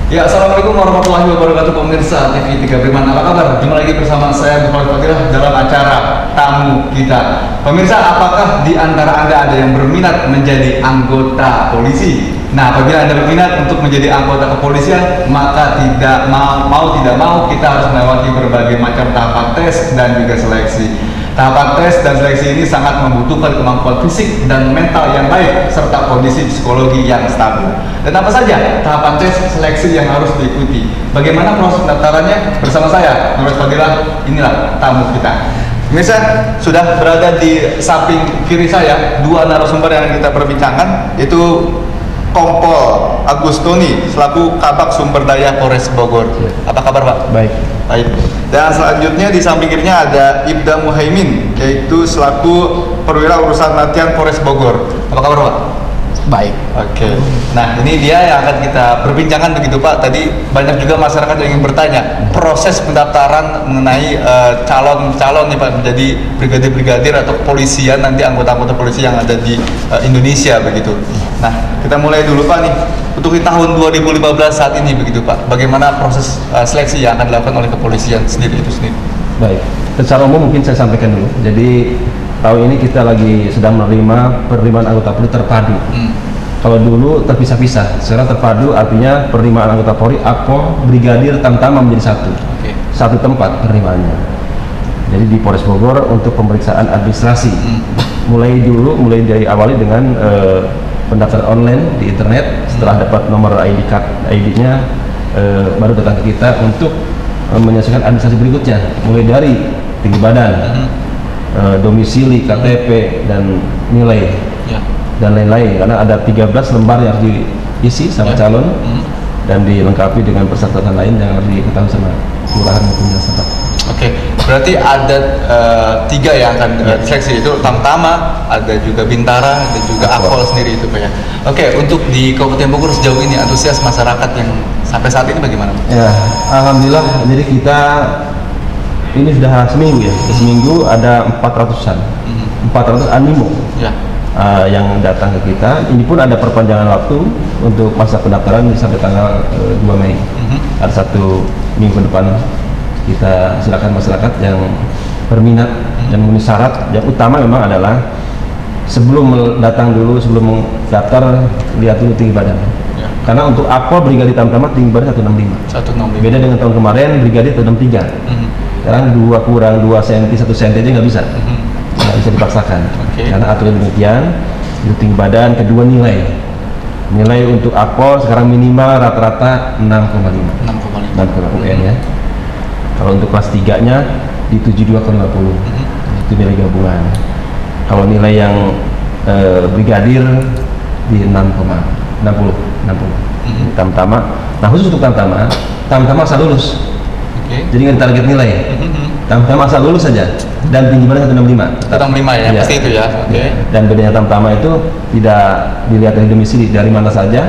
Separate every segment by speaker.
Speaker 1: Ya, assalamualaikum warahmatullahi wabarakatuh pemirsa TV 3 Beriman. Apa kabar? Jumpa lagi bersama saya Bukhalis Fadilah dalam acara Tamu Kita. Pemirsa, apakah di antara Anda ada yang berminat menjadi anggota polisi? Nah, apabila Anda berminat untuk menjadi anggota kepolisian, maka tidak mau kita harus melewati berbagai macam tahapan tes dan juga seleksi. Tahapan tes dan seleksi ini sangat membutuhkan kemampuan fisik dan mental yang baik serta kondisi psikologi yang stabil. Dan apa saja tahapan tes seleksi yang harus diikuti? Bagaimana proses pendaftarannya? Bersama saya, Bukhalis Fadilah, inilah tamu kita. Pemirsa, sudah berada di samping kiri saya dua narasumber yang kita perbincangkan, yaitu Kompol Agustoni selaku Kabak Sumber Daya Polres Bogor. Apa kabar, Pak?
Speaker 2: Baik.
Speaker 1: Baik. Dan selanjutnya di samping kirinya ada Ibda Muhaimin, yaitu selaku Perwira Urusan Latihan Polres Bogor. Apa kabar, Pak?
Speaker 2: Baik.
Speaker 1: Oke. Nah, ini dia yang akan kita perbincangkan begitu, Pak. Tadi banyak juga masyarakat yang ingin bertanya proses pendaftaran mengenai calon-calon nih, Pak, menjadi brigadir-brigadir atau kepolisian, nanti anggota-anggota polisi yang ada di Indonesia begitu. Nah, kita mulai dulu, Pak, nih. Untuk di tahun 2015 saat ini begitu, Pak. Bagaimana proses seleksi yang akan dilakukan oleh kepolisian sendiri itu sendiri?
Speaker 2: Baik. Secara umum mungkin saya sampaikan dulu. Jadi tahun ini kita lagi sedang menerima penerimaan anggota Polri terpadu. Kalau dulu terpisah-pisah, sekarang terpadu artinya penerimaan anggota Polri, Akpol, Brigadir, Tamtama menjadi satu. Satu tempat penerimaannya. Jadi di Polres Bogor untuk pemeriksaan administrasi. Mulai dari awali dengan pendaftaran online di internet. Setelah dapat nomor ID card, ID-nya baru datang ke kita untuk menyelesaikan administrasi berikutnya, mulai dari tinggi badan, domisili, KTP, dan nilai, dan lain-lain. Karena ada 13 lembar yang harus diisi sama calon dan dilengkapi dengan persatuan lain yang harus diketahui sama kelurahan maupun desa.
Speaker 1: Oke, berarti ada 3 yang akan seleksi, itu Tamtama, ada juga Bintara, dan juga Akpol sendiri itu, Pak, ya. Oke, untuk di Kabupaten Bogor sejauh ini antusias masyarakat yang sampai saat ini bagaimana, Pak?
Speaker 2: Ya, alhamdulillah. Jadi kita ini sudah seminggu ya. Seminggu ada 400-an, 400 animo yang datang ke kita. Ini pun ada perpanjangan waktu untuk masa pendaftaran sampai tanggal 2 Mei. Ada 1 minggu depan. Kita silakan masyarakat yang berminat dan memenuhi syarat. Yang utama memang adalah sebelum datang dulu, sebelum mendaftar, lihat dulu tinggi badan. Karena untuk Akpol, Brigadir, Tamtama tinggi badan 165. Beda dengan tahun kemarin, Brigadir 163. Sekarang 2 kurang 2 cm, 1 cm aja nggak bisa. Nggak bisa dipaksakan. Karena aturan demikian. Itu tinggi badan, kedua nilai. Nilai untuk Akpol sekarang minimal rata-rata 6,5. 6,5 UN ya. Kalau untuk kelas 3-nya di 72,50. Itu nilai gabungan. Kalau nilai yang brigadir di 6,60. Tamtama. Nah, khusus untuk Tamtama asal lulus. Jadi nggak target nilai. Tamtama asal lulus saja dan tinggi badan 165.
Speaker 1: 165 ya, pasti itu ya.
Speaker 2: Dan bedanya Tamtama itu tidak dilihat dari domisili, dari mana saja.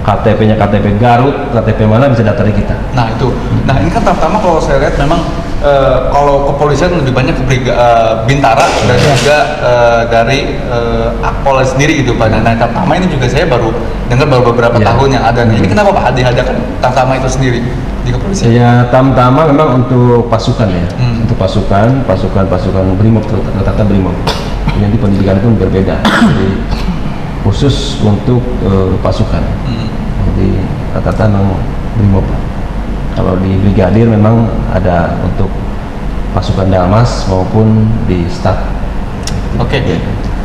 Speaker 2: KTP-nya KTP Garut, KTP mana bisa daftar di kita.
Speaker 1: Nah itu, ini kan pertama kalau saya lihat memang kalau kepolisian lebih banyak ke Bintara dan juga dari Akpol sendiri gitu, Pak. Nah Tamtama ini juga saya baru dengar beberapa tahun yang ada. Nah, ini kenapa, Pak, diadakan Tamtama itu sendiri di kepolisian?
Speaker 2: Ya, Tamtama memang untuk pasukan ya, untuk pasukan Brimob, rata-rata Brimob. Jadi pendidikan itu berbeda. Jadi khusus untuk pasukan. Jadi rata-rata memang Brimob. Kalau di Brigadir memang ada untuk pasukan Dalmas maupun di staf.
Speaker 1: Oke.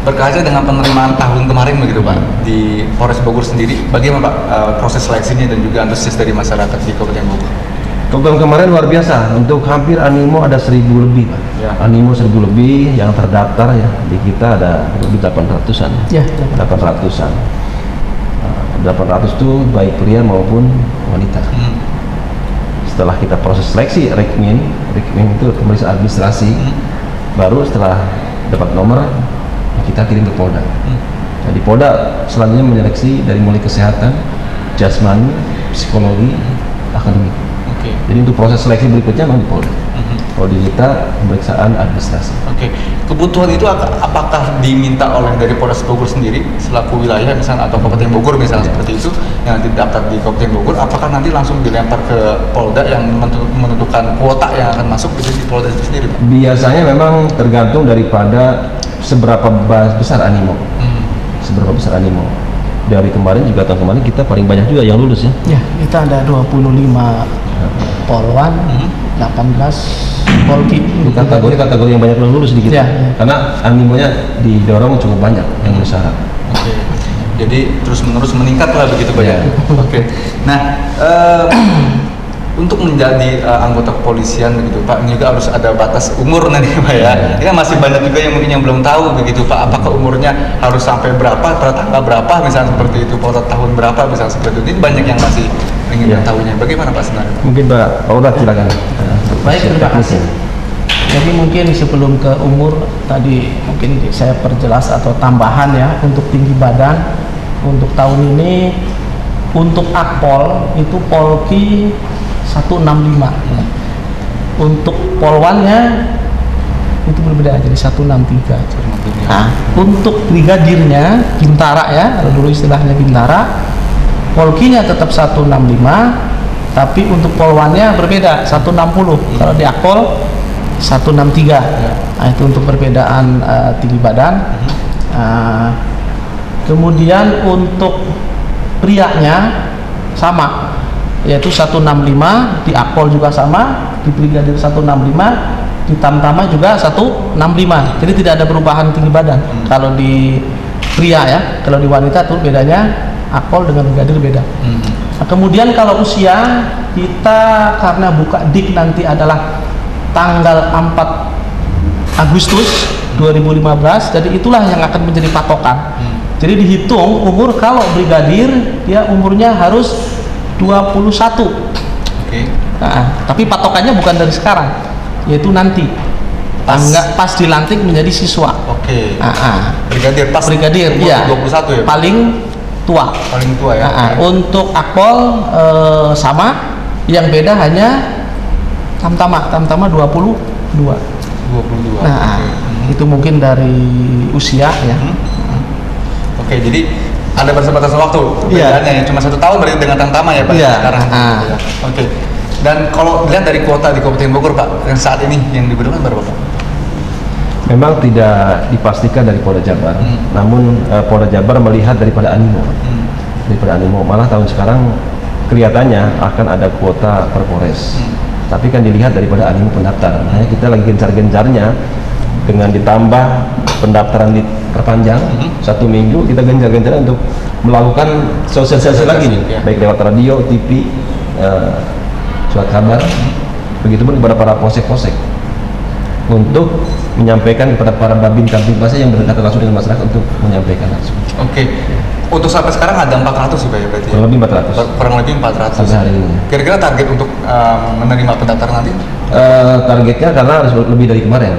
Speaker 1: Berkaca dengan penerimaan tahun kemarin begitu, Pak, di Polres Bogor sendiri, bagaimana, Pak, proses seleksinya dan juga antusias dari masyarakat di Kabupaten Bogor?
Speaker 2: Tahun kemarin luar biasa, untuk hampir animo ada 1.000 lebih, Pak. Animo 1.000 lebih yang terdaftar ya, di kita ada lebih 800-an. 800-an. 800 itu baik pria maupun wanita. Setelah kita proses seleksi, Rekmin itu pemeriksaan administrasi, baru setelah dapat nomor kita kirim ke Polda. Jadi Polda selanjutnya menyeleksi dari mulai kesehatan, jasmani, psikologi, akademik. Jadi untuk proses seleksi berikutnya memang di Polda. Kalau disita pemeriksaan administrasi.
Speaker 1: Oke, kebutuhan itu apakah diminta oleh dari Polres Bogor sendiri selaku wilayah misalnya atau Kabupaten Bogor misalnya seperti itu yang nanti daftar di Kabupaten Bogor, apakah nanti langsung dilempar ke Polda yang menentukan kuota yang akan masuk di Polda itu sendiri, Pak?
Speaker 2: Biasanya memang tergantung daripada seberapa besar animo. Seberapa besar animo. Dari kemarin juga tahun kemarin kita paling banyak juga yang lulus ya.
Speaker 3: Ya, kita ada 25 polwan, 18 polki.
Speaker 2: Kategori yang banyak yang lulus di kita.
Speaker 3: Ya, ya.
Speaker 2: Karena animonya didorong cukup banyak yang bersyarat.
Speaker 1: Oke. Jadi terus menerus meningkat lah begitu Pak ya. Oke. Nah, untuk menjadi anggota kepolisian begitu Pak, ini juga harus ada batas umur nanti Pak ya. Ini kan masih banyak juga yang mungkin yang belum tahu begitu Pak. Apakah umurnya harus sampai berapa, pada tanggal berapa misalnya seperti itu, pada tahun berapa misalnya seperti itu. Ini banyak yang masih ingin tahunya. Bagaimana Pak sebenarnya?
Speaker 2: Mungkin Pak Aurat silakan.
Speaker 3: Baik, terima kasih. Jadi mungkin sebelum ke umur tadi mungkin saya perjelas atau tambahan ya untuk tinggi badan untuk tahun ini untuk akpol itu polki 165 ya. Untuk polwannya itu berbeda jadi 163. Nah, untuk brigadirnya bintara ya, kalau dulu istilahnya bintara, polkinya tetap 165, tapi untuk polwannya berbeda 160. Kalau di akpol 163. Nah, itu untuk perbedaan tinggi badan. Kemudian untuk prianya sama, yaitu 165, di akpol juga sama, di brigadir 165, di tamtama juga 165. Jadi tidak ada perubahan tinggi badan. Kalau di pria ya, kalau di wanita tuh bedanya akpol dengan brigadir beda. Nah, kemudian kalau usia kita karena buka dik nanti adalah tanggal 4 Agustus 2015, jadi itulah yang akan menjadi patokan. Jadi dihitung umur, kalau brigadir dia umurnya harus 21. Nah, tapi patokannya bukan dari sekarang, yaitu nanti pas dilantik menjadi siswa. Brigadir pas brigadir ya 21 ya, paling tua ya. Untuk akpol sama, yang beda hanya tamtama 22. Nah, itu mungkin dari usia ya.
Speaker 1: Jadi ada batas waktu perbedaannya ya, cuma 1 tahun berarti dengan tamtama ya Pak sekarang. Dan kalau dilihat dari kuota di Kabupaten Bogor Pak, yang saat ini yang dibutuhkan berapa Pak?
Speaker 2: Memang tidak dipastikan dari Polda Jabar, namun Polda Jabar melihat daripada animo. Malah tahun sekarang kelihatannya akan ada kuota per Polres. Tapi kan dilihat daripada animo pendaftaran. Makanya kita lagi gencar-gencarnya dengan ditambah pendaftaran diperpanjang 1 minggu, kita gencar-gencar untuk melakukan sosialisasi lagi nih, baik lewat radio, TV, surat kabar, begitupun kepada para posek-posek untuk menyampaikan kepada para babin kamtipmas yang berdekatan langsung dengan masyarakat untuk menyampaikan langsung.
Speaker 1: Untuk sampai sekarang ada 400 sih Pak ya berarti? Kurang lebih 400
Speaker 2: sampai hari ini.
Speaker 1: Kira-kira target untuk menerima pendaftaran nanti?
Speaker 2: Targetnya karena harus lebih dari kemarin.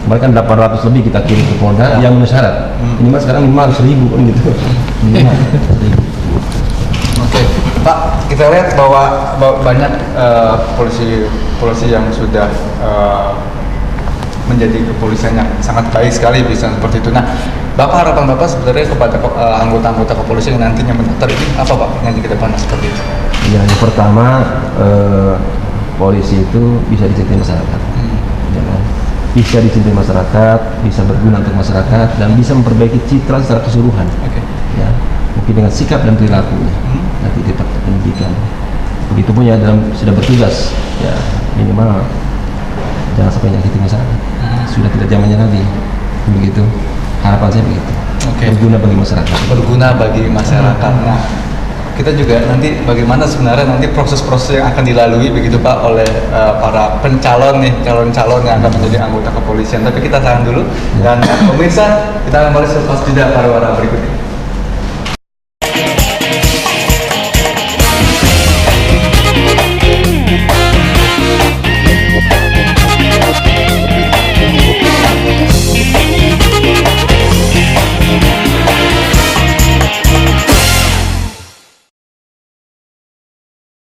Speaker 2: Kemarin kan 800 lebih kita kirim ke Polda yang memenuhi syarat. Ini mas sekarang 500.000 kan gitu.
Speaker 1: Pak, kita lihat bahwa banyak polisi yang sudah menjadi kepolisian yang sangat baik sekali bisa seperti itu. Nah, Bapak, harapan Bapak sebenarnya kepada anggota-anggota kepolisian yang nantinya mendaftar ini apa Pak nanti ke depan seperti itu?
Speaker 2: Ya, yang pertama polisi itu bisa dicintai masyarakat, ya kan? Bisa dicintai masyarakat, bisa berguna untuk masyarakat, dan bisa memperbaiki citra secara keseluruhan. Ya, mungkin dengan sikap dan perilakunya. Nanti di pendidikan. Begitupun ya dalam sudah bertugas, ya minimal jangan sampai nyakiti masyarakat. Sudah tidak zamannya lagi. Begitu. Harapan saya begitu. Berguna bagi masyarakat.
Speaker 1: Berguna bagi masyarakat. Nah, kita juga nanti bagaimana sebenarnya nanti proses-proses yang akan dilalui begitu Pak oleh para calon calon yang akan menjadi anggota kepolisian. Tapi kita tahan dulu dan pemirsa, kita kembali selepas jeda para berikut ini.